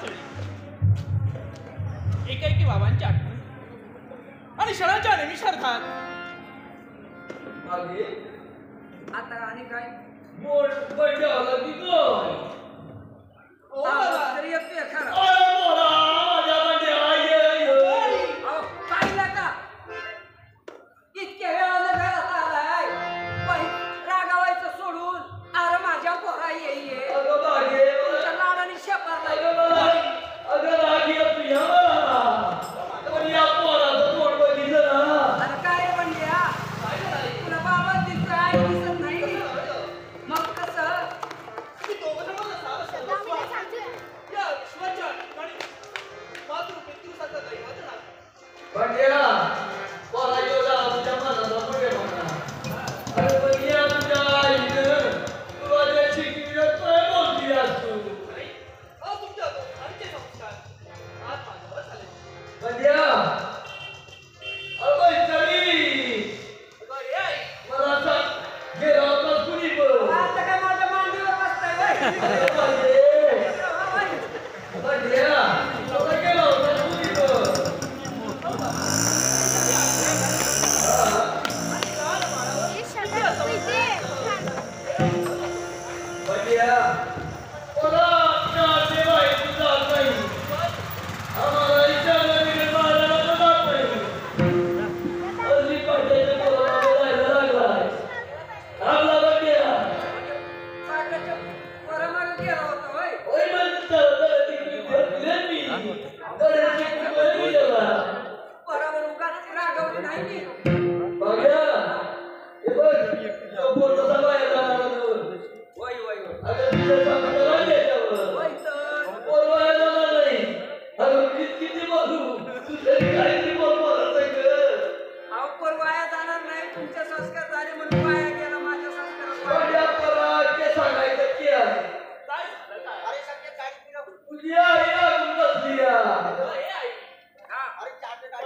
वाचली एकाएकी बाबांची आठवण आणि क्षणाच्या निमिषार्धात आता आणि काय मोड पडला की काय ओ बाबा तरी येतोय खरं अरे मोरा माझ्या बंडे आय अहो पाहिला का इतक्या वेळानं घरात आलाय पण रागावायचं सोडून अरे माझ्या पोरा ये अगं बागे तुमच्या लाडाने शेपारलाय अगं बागे तुझ्या पण या पोराचं तोंड बघितलं ना अरे काय रे बंड्या तुला बाबा दिसतोय आई दिसत नाही मग कसं तुम्ही दोघं जण मला सांगा या विश्वाच्या ठिकाणी मातृ मृत्यूसारखं दैवाचं नाव बंड्या पोरा एवढा तुझ्या मनाला पडे म्हणा अरे पण या तुझ्या आईनं तुला जे शिकविलं काय बोलती असतो तुमच्या दोघांचे संस्कार आज माझ्यावर झाले बंड्या अरे चली अगं ये आई मला सांग गेला होतास कुणी पण आता काय माझ्या मांडीवर बसताय अरे बागे बंड्या आता गेला होतास कुणी पण बंड्या पोरा आपल्या देवाई तुझा नाही आम्हाला इच्छा नाही मारायला जात नाही अजून पाठ्याच्या पोराला बोलायला लागलाय थांबला बंड्या साखरेच्या पोरामागे गेला होता होय ओय म्हणतं तिकडे घेतले मी गड्याची कुंपण गेला पोरावर उगाच रागवली नाही मी बघ्या हे बघ तो पोर कसा बाहेर जाणार वय वय वय अगं तुझं चांगलं नाही त्याच्यावर वय तर पोर बाहेर जाणार नाही अगं किती बोलू तुझ्या काहीतरी बोल बोलत आहे गं अहो पोर वाया जाणार नाही तुमचे संस्कार झाले म्हणून वाया गेला माझ्या संस्कारात वाया बंड्या पोरा ते सांगायचं की आहे काय झालं काय अरे सगळे काय केलं तुझी आई लागून बसली आहे ये आई हा. अरे चाटे काय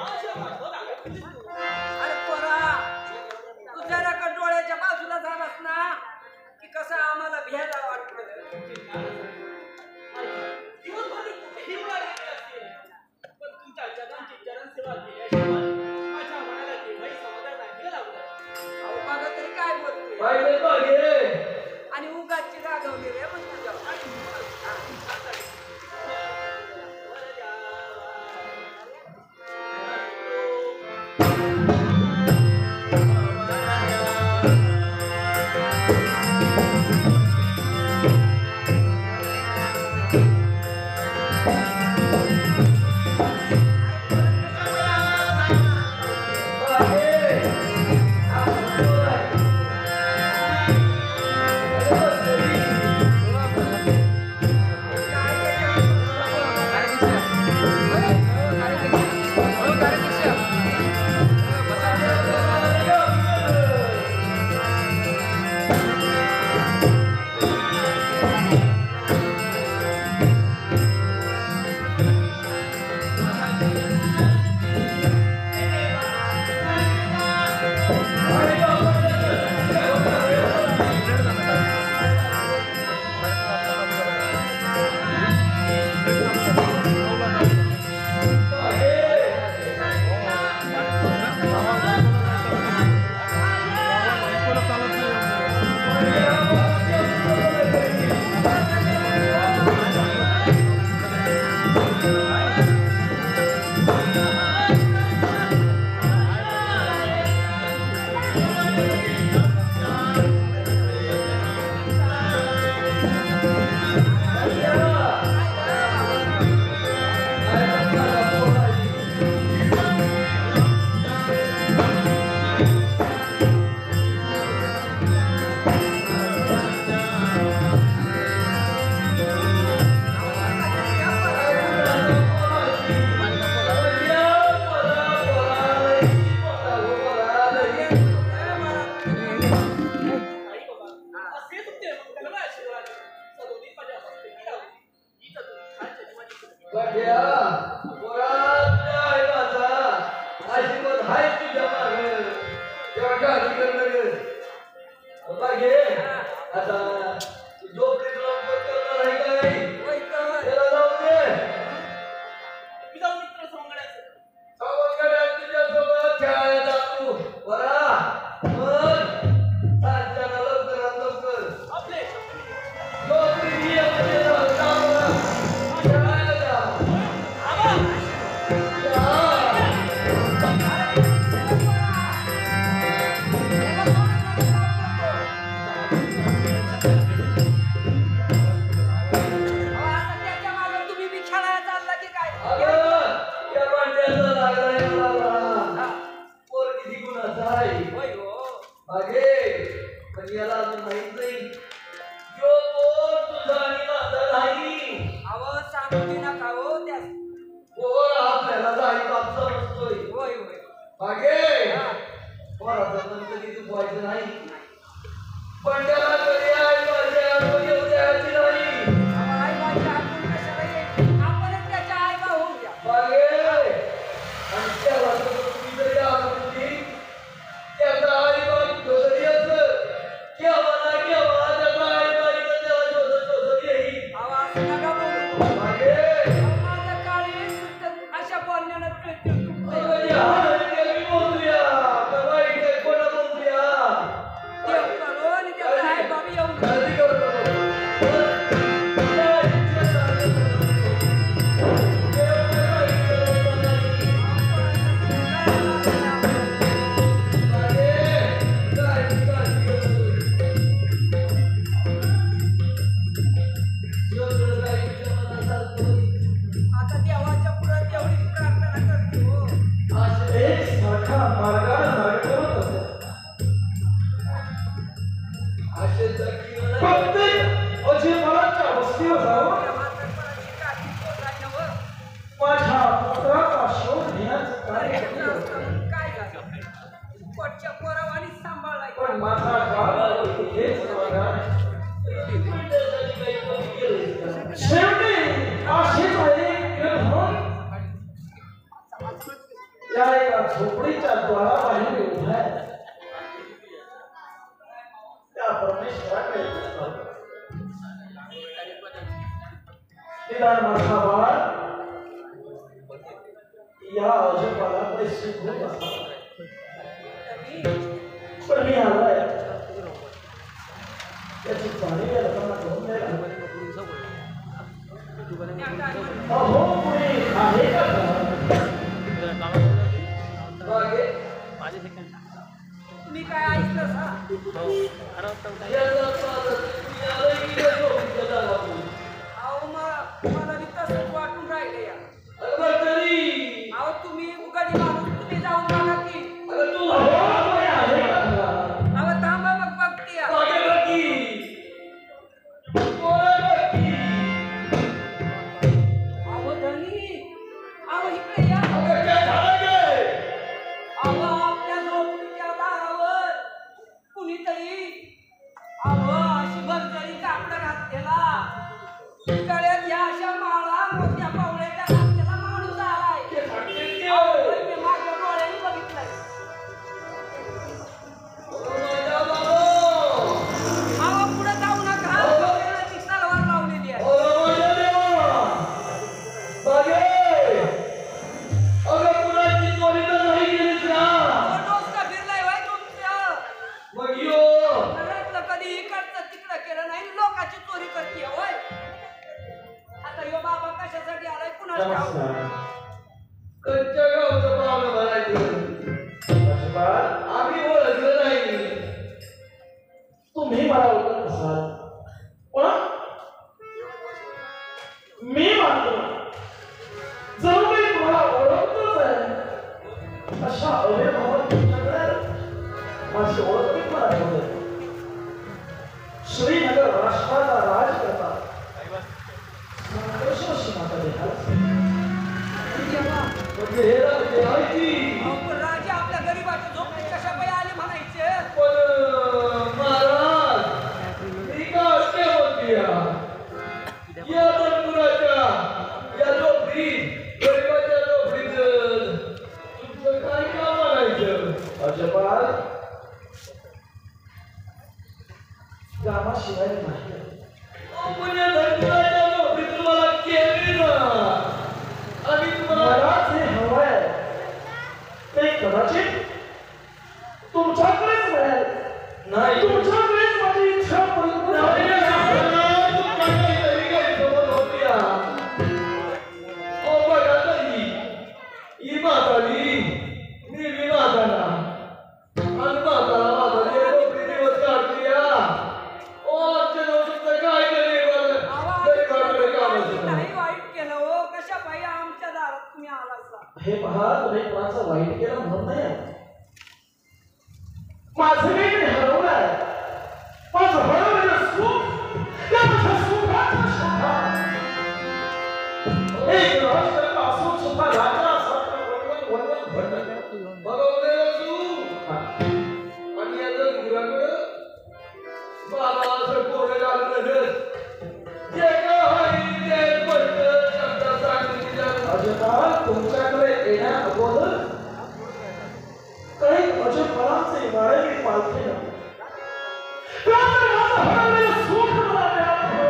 अरे पोरा तू जरा का डोळ्याच्या बाजूला झालास ना की कसं आम्हाला भ्यायला वाटतं दिवसभर कुठेही उडालेले असतील पण तुमच्या जगांची चरणसेवा केल्याशिवाय माझ्या मनाला केव्हाही समाधान नाही लागलं अहो बघा तरी काय बोलतोय पाहिजे बघे आणि उगाची रागवली रे मग तुझ्या आता जो प्रेम करणार आहे काय त्याला जाऊ दे आपले आता त्याच्या मागे तुम्ही बी खेळायला चालला की काय होय हो अहो सांगू दे नका हो त्या होय पण त्याला कधी आई माझ्या येऊ द्यायची नाही आई बाईच्या हातून कशाला येईल आपणच त्याच्या आई बा होऊ द्या आणि त्या वाटत तुम्ही जरी आकृती त्याचा आई बाई जरी असलं केव्हा ना केव्हा त्याचा आई बाईचा तेव्हा शोधत येईल अहो असं नका बोलू माझं काळी अशा बोलण्यानं देव करो आणि त्याचा आई बाबी येऊन आता देवाच्या पुढे तेवढीच प्रार्थना करते हो त्या म्हातारपणाची काठी पोटायला व माझ्या पुत्राचा शोध घेण्याचं कार्य केलं. म्हणून काय झालं पोटच्या पोरावानी सांभाळलाय पण माझा बाळ हेच समाधान. शेवटी अशीच एक घेऊन या एका झोपडीच्या द्वाराबाहेर उभा आहे. त्या परमेश्वराकडे बघतो. निदान माझा बाळ या अजूबाला पैसे घेऊन असावा. पण मी आलोय त्याची पाणी या लोकांना घेऊन द्यायला. अहो कुणी आहे का तुम्ही काय ऐकलं सा अहो मला बी तसंच वाटून राहिलं या अहो तुम्ही उगाच माणूस तुम्ही जाऊन बघा की अहो थांबा मग बघते या. अहो धनी अहो इकडे या अहो आपल्या झोपडीच्या दारावर कुणीतरी अहो अशी भरजरी कापड घातलेला गळ्यात या अशा माळा मोठ्या पावळ्याच्या घातलेला माणूस आलाय अहो, मी माझ्या डोळ्यांनी बघितलंय अहो पुढे जाऊ नका डोक्याला तलवार लावलेली आहे अहो डोसका फिरलाय होय तुमचं घरातलं कधी इकडचं तिकडं केलं नाही लोकांची चोरी करते होय आता ह्यो बाबा कशासाठी आलाय कुणाला ठाऊक. आम्ही ओळखलं नाही तुम्ही मला ओळखत असाल पण मी मात्र जणू काही तुम्हाला ओळखतोच आहे. अशा अवयभावात तुमच्याकडे माझी ओळख मी पण आठवते. श्रीनगर राष्ट्राचा राज करता संघर्षाशी माझा देहाला म्हणजे हे राजे माहिती अहो, पण राजे आपल्या गरीबाच्या झोपडी कशा पायी आले म्हणायचे पण महाराज मी का असे बोलते या तंतुराच्या या झोपडीत गरीबाच्या झोपडीत तुमचं काय काम म्हणायचं अजबाल कामाशिवाय नाही. आपण या तंतुराच्या झोपडीत तुम्हाला केली ना आणि तुम्हाला मला जे हवंय ते कदाचित तुमच्याकडेच नाही तुमच्याकडेच माझी इच्छा पूर्ण नाही, झाली. तू काहीतरी गैरसमज होती या. ओ बघा तरी, ही म्हातारी, मी बी म्हातारा. आणि म्हातारा म्हातारी एक कोपरी दिवस काढते या. ओ आमच्या नवशीचं काय गरीब गरीबाकडे काम असतं. नाही वाईट केलं हो, कशा बाई आमच्या दारात तुम्ही आलासा. हे पहा, तुम्ही कोणाचं वाईट केलं म्हणून नाही आलं. माझं काही नाही हरवलं आहे. माझं हरवलेलं सुख, त्या माझ्या सुखाचा शोधा. एक राष्ट्र असून सुद्धा राजासारखं वणवण भटकलं. बरोबर तू आणि याचं गुराकडं बाबा असं पोरं घालून जे काही ते पडलं शब्दात सांगितलं. अजिबात तुमच्याकडे येण्या अगोदर काही अजबपणाचे वारे मी पालखे नव्हते. त्यामुळे माझं हरवलेलं सुख मला मिळालं.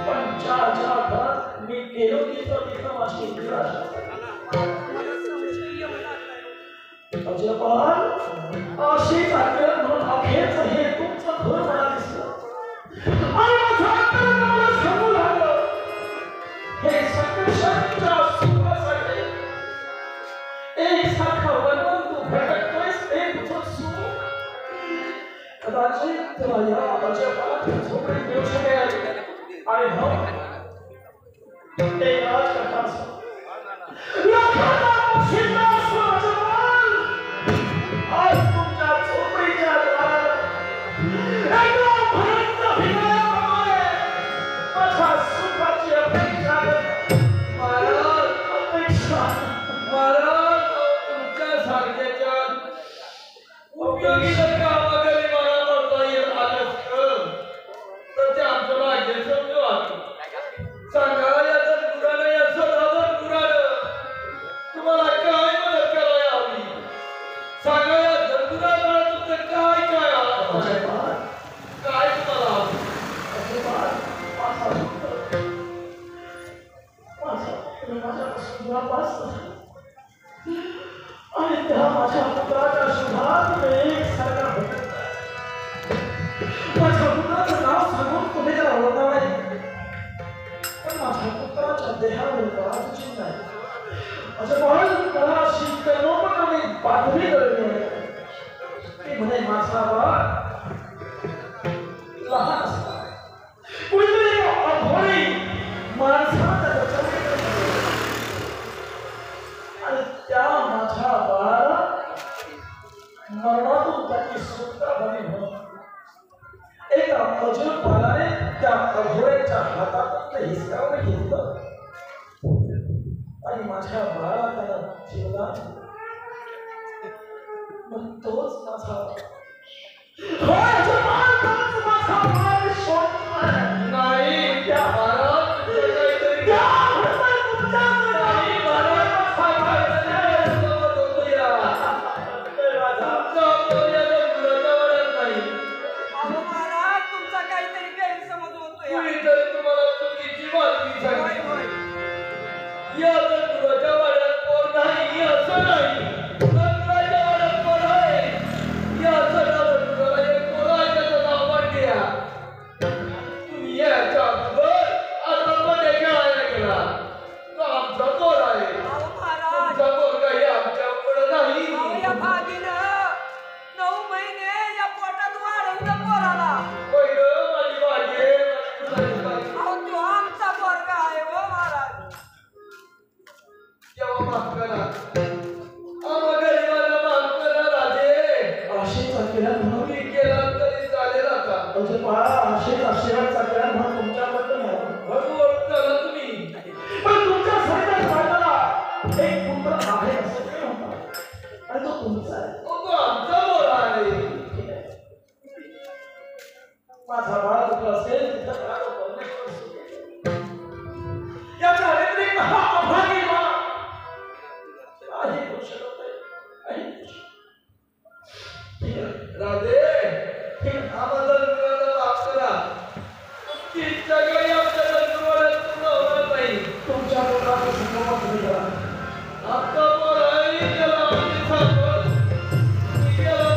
पण ज्या घरात मी गेलो तिथं माझी निराशा अजिबात अशीच आठवण म्हणून अखेरच हे तुमचं घर मला दिसलं. आणि माझं अंतरंग मला सांगू लागलं, हे सत्पुरुषांच्या सुखासाठी एक सारखा वनवन तू भटकतोयस, हे तुझं सुख कदाचित तुला या अजिबात झोपडीत मिळू शकेल. आणि हो, एक राजकर्ता लोकांना बक्षिसं असं अजिबात आज तुमच्या झोपडीच्या दारात एका भयंकर भिकाऱ्याप्रमाणे माझ्या सुखाची अपेक्षा महाराज तुमच्या सारख्याच्या उपयोगी जर कामाकडे मला म्हणता येत आलं असतं तर ते आमचं भाग्य समजू आलं. सांगा याचं गुरानं याचं दादर गुरानं तुम्हाला काय मदत करायला हवी. सांगा या जगुराला तुमचं काय काय हवं काय तुम्हाला हवं. आणि त्या माझ्या पुत्राच्या शुभात एक सारखा माझ्या पुत्राचं नाव सांगून तुम्ही त्याला ओळखणार नाही, पण माझ्या पुत्राच्या देहावर राजची नाही. मला अशी कर्मोपकारी बातमी कळली की म्हणे माझा बाळ लहान असता कुणीतरी अघोरी माणसाचा आणि त्या माझ्या बाळाला मरणातून त्याची सुटका झाली म्हणून एका अजून बाळाने त्या अघोऱ्याच्या हातातून हिसकावून घेतलं आणि माझ्या बाळाला त्याला जीवदान दिलं. मग तोच माझा नाही त्या महाराज काहीतरी त्या नाही महाराज होतो या तुमचा या गुराच्या वाड्यात नाही. अहो महाराज, तुमचा काहीतरी गैरसमज होतोय. कुणीतरी तुम्हाला चुकीची बातमी होय, सांगितली. होय. या गुराच्या वाड्यात पोर नाही असं नाही. गुराच्या वाड्यात पोर आहे याचं नाव गुराला एक पोर आहे त्याचं नाव पांड्या. तुम्ही याच्या अगोदर आता मध्ये खेळायला गेला तो आमचा पोर आहे. अहो महाराज, तुमचा पोर काही आमच्या पुढे नाही. अहो या भागीनं 9 महिने या पोटात वाढवलं पोराला. होय गं, माझी भाजी आहे, माझी मुलाची भाजी. अहो तो आमचा पोरगा आहे हो महाराज. तेव्हा माफ करा आम्हा गरिबाला माफ करा राजे. आशेचा किरण म्हणून तुम्ही केला तरी चालेल आता. म्हणजे बाळा आशेचा आशीर्वादचा किरण म्हणून तुमच्याबद्दल हळूहळू चला तुम्ही. पण तुमच्या सगळ्या बाळाला एक पुत्र आहे असं ते म्हणतात आणि तो तुमचा आहे. तो आमचा पोर आहे. माझा बाळ कुठं असेल तिथं बाळ परमेश्वर सुखेल. याच्या व्यतिरिक्त हा अभागी बाळ काही करू शकत नाही, काही करू शकत नाही. ठीक आहे राजे आम्हाला गुराला माफ करा. तुमची इच्छा काही आमच्या गुरुवाला पूर्ण होणार नाही. तुमच्या पोटाचं सुखमत तुम्ही करा. आमचा पोर आहे त्याला आम्ही सांगतो. तुम्ही केला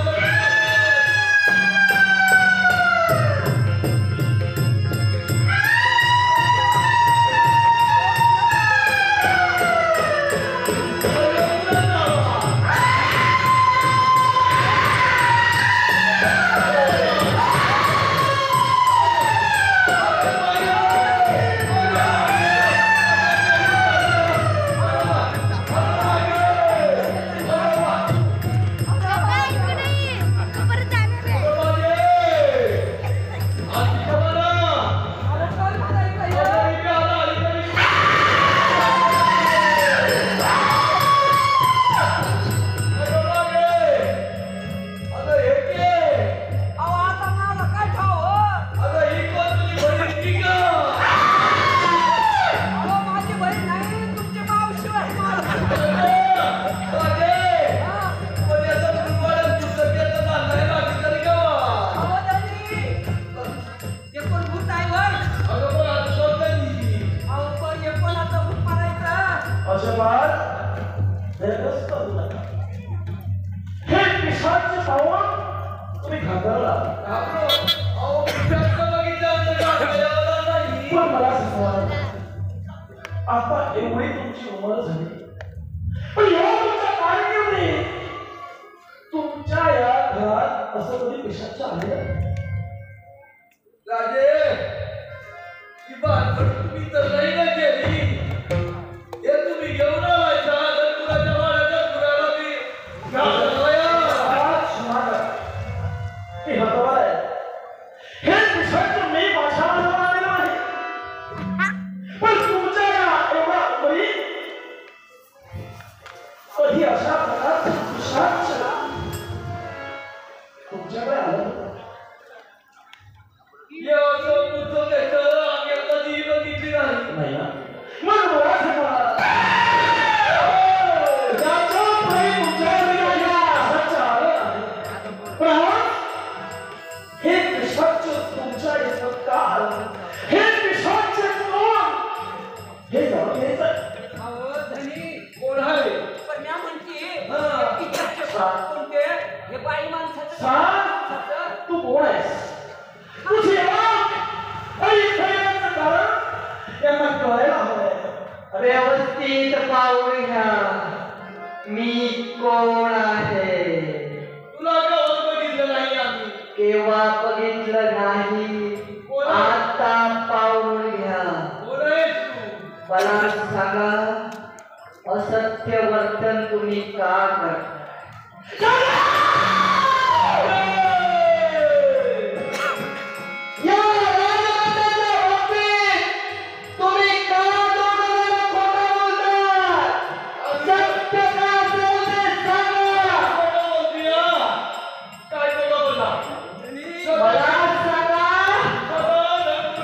घाबरला. घाबरो. अहो, पुण्यात बघितल्यानंतर घाबरल्यावर नाही. पण मला सांगा, आता एवढी तुमची उमर झाली, पण एवढं तुमच्या कारकिर्दीत तुमच्या या घरात असं कधी पिशाचं आलेलं? राजे, ही बातमी तुम्ही तर नाही ना केली. हे तुम्ही घेऊन आलायचा तर कुणाच्या वाड्याच्या कुणाला मी घालवाया. हे हतवार आहे. हे पिशाचं मी माझ्या अंगावर आलेलं नाही. पण तुमच्या या एवढ्या उमरीत कधी अशा प्रकारचं पिशाच तुमच्याकडे आलं होतं? हे असं पुढचं त्याचं आम्ही कधी बघितली नाही. नाही ना. मग मला सांगा, ज्याचं प्रेम तुमच्याकडे आहे, असंच आलं आहे. पण हे पिशाच तुमच्या इथं का आलं? हे पिशाच कोण? हे जाणून घ्यायचं. अहो धनी कोण आहे? पण म्या म्हणते हा. पिक्चरचे कोणते हे बाई माणसाचं सांग, तू कोण आहेस? तुझी कारण यांना कळायला हवंय. व्यवस्थित पाहून घ्या मी कोण आहे. तुला गावात बघितलं नाही आम्ही. केव्हा बघितलं नाही, आता पाहून घ्या. कोण आहेस तू? मला सांगा, असत्य वर्तन तुम्ही का करता? या राजकारणाच्या बाबतीत तुम्ही का दोघांना खोटं बोलता? सत्य का असेल ते सांगा. कोण बोलती हा? काय कोण बोलला? मला सांगा,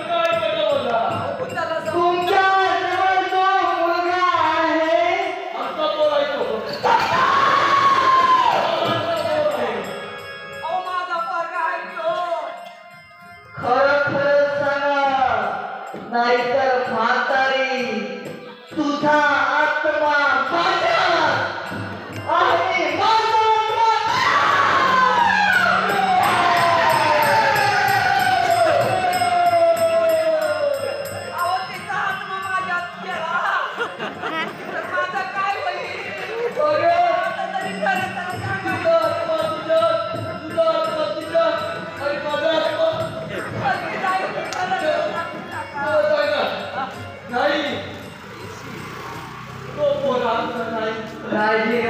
काय कोण बोलला? त्याला जाऊ. तुमच्या जवळ जो मुलगा आहे आमचा बोलायचो. अहो माझा पोरगा आहे तो. खरं खरं सांगा, नाहीतर म्हातारी तुझा आत्मा माझा आणि माझा अहो तिचा आत्मा माझ्यात गेला तर माझा काय होईल? आता तरी खरं तर सांगा. अगदी जाईल की खरं तर सांगू नका. नाही तो पोरा आमचा नाही. राजे